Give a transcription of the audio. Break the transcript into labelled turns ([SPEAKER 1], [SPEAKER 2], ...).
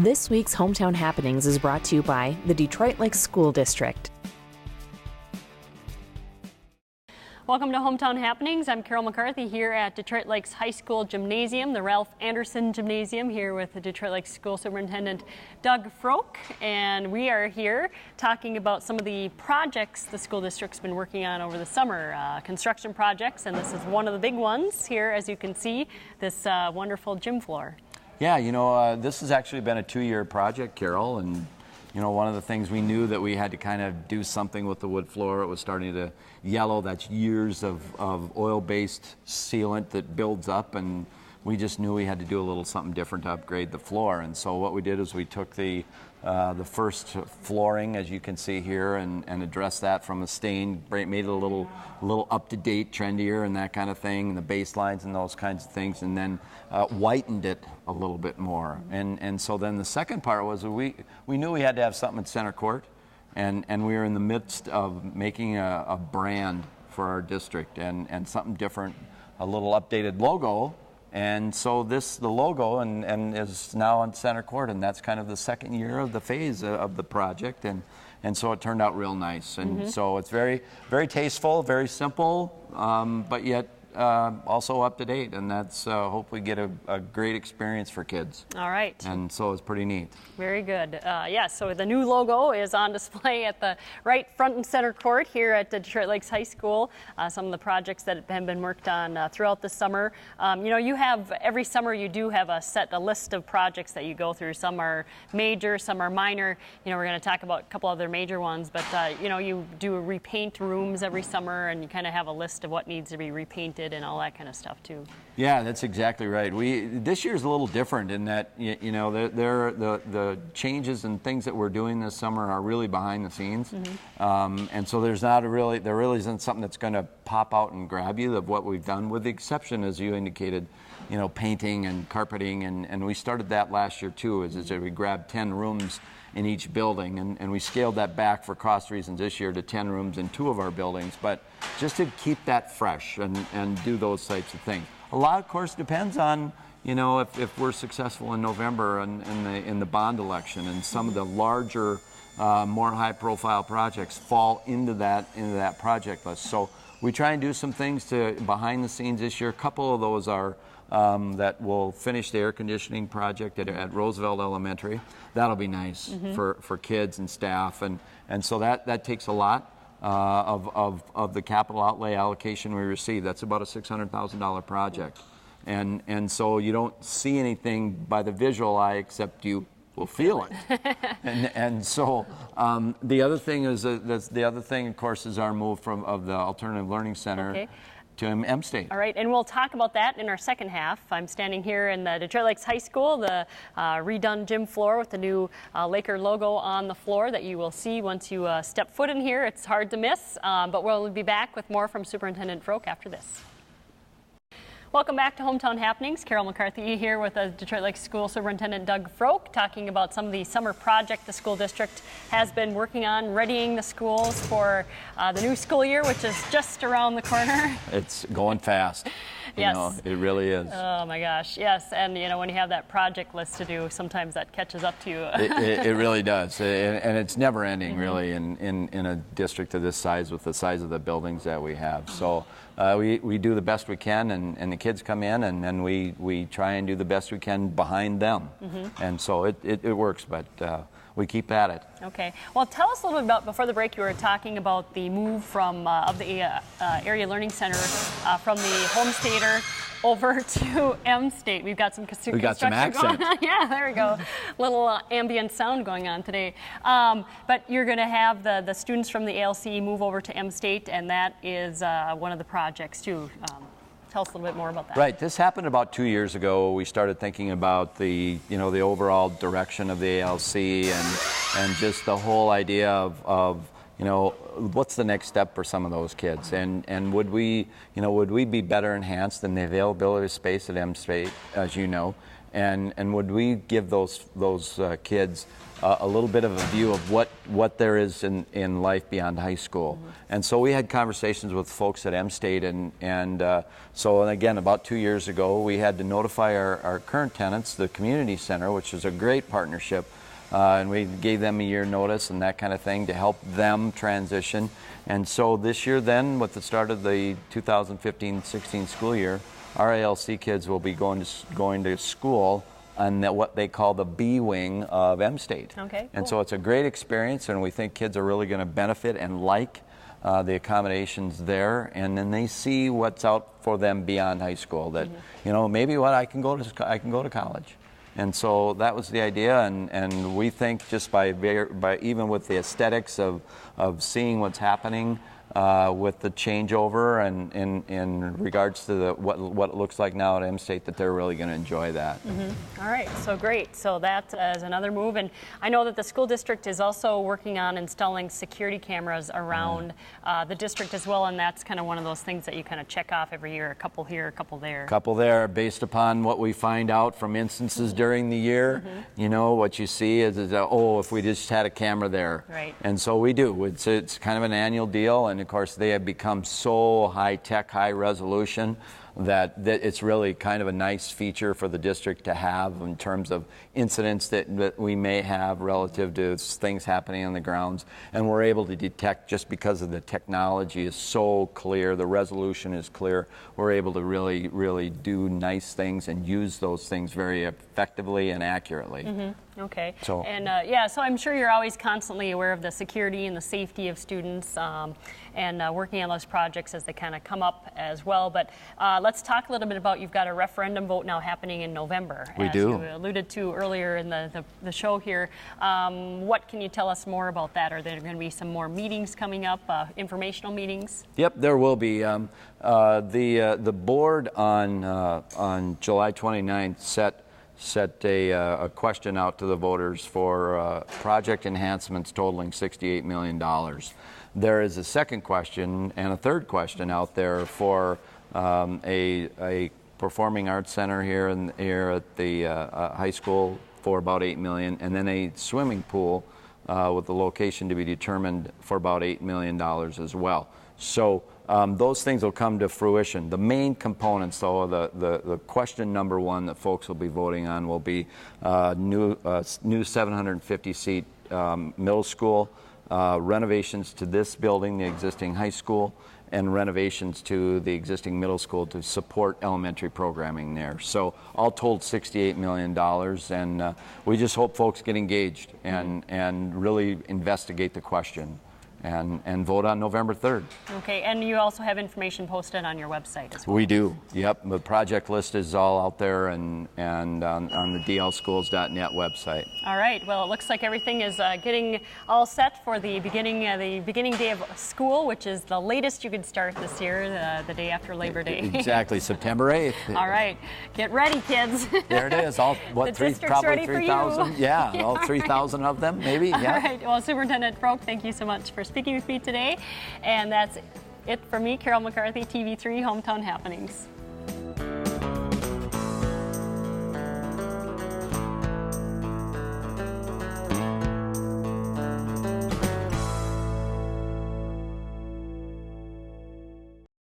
[SPEAKER 1] This week's Hometown Happenings is brought to you by the Detroit Lakes School District.
[SPEAKER 2] Welcome to Hometown Happenings. I'm Carol McCarthy here at Detroit Lakes High School Gymnasium, the Ralph Anderson Gymnasium, here with the Detroit Lakes School Superintendent Doug Froke. And we are here talking about some of the projects the school district's been working on over the summer, construction projects, and this is one of the big ones here, as you can see, this wonderful gym floor.
[SPEAKER 3] Yeah, you know, this has actually been a 2-year project, Carol, and you know, one of the things we knew that we had to kind of do something with the wood floor. It was starting to yellow. That's years of oil-based sealant that builds up, and we just knew we had to do a little something different to upgrade the floor. And so what we did is we took the first flooring, as you can see here, and addressed that from a stain, made it a little up-to-date, trendier, and that kind of thing, and the base lines and those kinds of things, and then whitened it a little bit more. And so then the second part was we knew we had to have something at center court, and we were in the midst of making a brand for our district and something different, a little updated logo. And so the logo and is now on center court, and that's kind of the second year of the phase of the project, and so it turned out real nice. And so it's very, very tasteful, very simple, but yet also up to date, and that's hopefully get a great experience for kids. All right. And so it's pretty neat.
[SPEAKER 2] Very good. Yeah, so the new logo is on display at the right front and center court here at the Detroit Lakes High School. Some of the projects that have been worked on throughout the summer. You know, you have, every summer you do have a list of projects that you go through. Some are major, some are minor. You know, we're going to talk about a couple other major ones, but you know, you do repaint rooms every summer, and you kind of have a list of what needs to be repainted and all that kind of stuff too.
[SPEAKER 3] Yeah, that's exactly right. This year's a little different in that you know the changes and things that we're doing this summer are really behind the scenes, and so there really isn't something that's going to pop out and grab you of what we've done, with the exception, as you indicated, you know, painting and carpeting, and we started that last year too. Is we grabbed 10 rooms in each building, and we scaled that back for cost reasons this year to 10 rooms in 2 of our buildings, but just to keep that fresh and do those types of things. A lot, of course, depends on, you know, if we're successful in November in the bond election, and some of the larger, more high-profile projects fall into that project list. So we try and do some things behind the scenes this year. A couple of those are that will finish the air conditioning project at Roosevelt Elementary. That'll be nice for kids and staff, and so that takes a lot of the capital outlay allocation we receive. That's about a $600,000 project, and so you don't see anything by the visual eye except you will feel it. and so the other thing is of course, is our move of the Alternative Learning Center to M-State.
[SPEAKER 2] All right, and we'll talk about that in our second half. I'm standing here in the Detroit Lakes High School, the redone gym floor with the new Laker logo on the floor that you will see once you step foot in here. It's hard to miss, but we'll be back with more from Superintendent Froke after this. Welcome back to Hometown Happenings. Carol McCarthy here with the Detroit Lakes School Superintendent Doug Froke, talking about some of the summer project the school district has been working on, readying the schools for the new school year, which is just around the corner.
[SPEAKER 3] It's going fast.
[SPEAKER 2] Yes.
[SPEAKER 3] You know, it really is.
[SPEAKER 2] Oh my gosh, yes. And you know, when you have that project list to do, sometimes that catches up to you.
[SPEAKER 3] it really does. And it's never ending, really, in a district of this size, with the size of the buildings that we have. So we do the best we can, and the kids come in, and then we try and do the best we can behind them. And so it works, but we keep at it.
[SPEAKER 2] Okay. Well, tell us a little bit about, before the break, you were talking about the move from of the Area Learning Center from the Homestater over to M-State. We've got some construction going on. Yeah, there we go. Little ambient sound going on today. But you're going to have the students from the ALC move over to M-State, and that is one of the projects too. Tell us a little bit more about that.
[SPEAKER 3] Right. This happened about 2 years ago. We started thinking about the overall direction of the ALC and just the whole idea of what's the next step for some of those kids, and would we be better enhanced in the availability of space at M-State, as you know, and would we give those kids a little bit of a view of what there is in life beyond high school. And so we had conversations with folks at M-State, and so again, about 2 years ago, we had to notify our current tenants, the community center, which is a great partnership, and we gave them a year notice and that kind of thing to help them transition. And so this year then, with the start of the 2015-16 school year, our ALC kids will be going to school on what they call the B wing of M-State.
[SPEAKER 2] Okay,
[SPEAKER 3] and
[SPEAKER 2] cool.
[SPEAKER 3] so it's a great experience, and we think kids are really going to benefit and like the accommodations there, and then they see what's out for them beyond high school. That maybe I can go to college. And so that was the idea, and we think just by even with the aesthetics of seeing what's happening with the changeover and in regards to what it looks like now at M-State, that they're really going to enjoy that.
[SPEAKER 2] All right, so great. So that is another move, and I know that the school district is also working on installing security cameras around the district as well, and that's kind of one of those things that you kind of check off every year, a couple here, a couple there.
[SPEAKER 3] A couple there, based upon what we find out from instances during the year. What you see is if we just had a camera there.
[SPEAKER 2] Right.
[SPEAKER 3] And so we do. It's kind of an annual deal, and of course they have become so high-tech, high-resolution that it's really kind of a nice feature for the district to have in terms of incidents that we may have relative to things happening on the grounds. And we're able to detect, just because of the technology is so clear, the resolution is clear, we're able to really, really do nice things and use those things very effectively and accurately.
[SPEAKER 2] Okay.
[SPEAKER 3] So,
[SPEAKER 2] so I'm sure you're always constantly aware of the security and the safety of students, and working on those projects as they kind of come up as well. But let's talk a little bit about, you've got a referendum vote now happening in November.
[SPEAKER 3] We
[SPEAKER 2] as
[SPEAKER 3] do.
[SPEAKER 2] you alluded to earlier in the show here. What can you tell us more about that? Are there going to be some more meetings coming up, informational meetings?
[SPEAKER 3] Yep, there will be. The board on July 29th set a question out to the voters for project enhancements totaling $68 million. There is a second question and a third question out there for a performing arts center here at the high school for about $8 million, and then a swimming pool with the location to be determined for about $8 million as well. So those things will come to fruition. The main components, though, the question number one that folks will be voting on will be new 750-seat middle school, renovations to this building, the existing high school, and renovations to the existing middle school to support elementary programming there. So all told, $68 million, and we just hope folks get engaged and really investigate the question and vote on November 3rd.
[SPEAKER 2] Okay, and you also have information posted on your website as well.
[SPEAKER 3] We do, yep. The project list is all out there and on the dlschools.net website.
[SPEAKER 2] All right, well, it looks like everything is getting all set for the beginning day of school, which is the latest you could start this year, the day after Labor Day.
[SPEAKER 3] Exactly, September 8th.
[SPEAKER 2] All right, get ready, kids.
[SPEAKER 3] There it is, probably 3,000. Yeah, all 3,000 of them, maybe. Yeah.
[SPEAKER 2] All right, well, Superintendent Froke, thank you so much for speaking with me today. And that's it for me, Carol McCarthy, TV3 Hometown Happenings.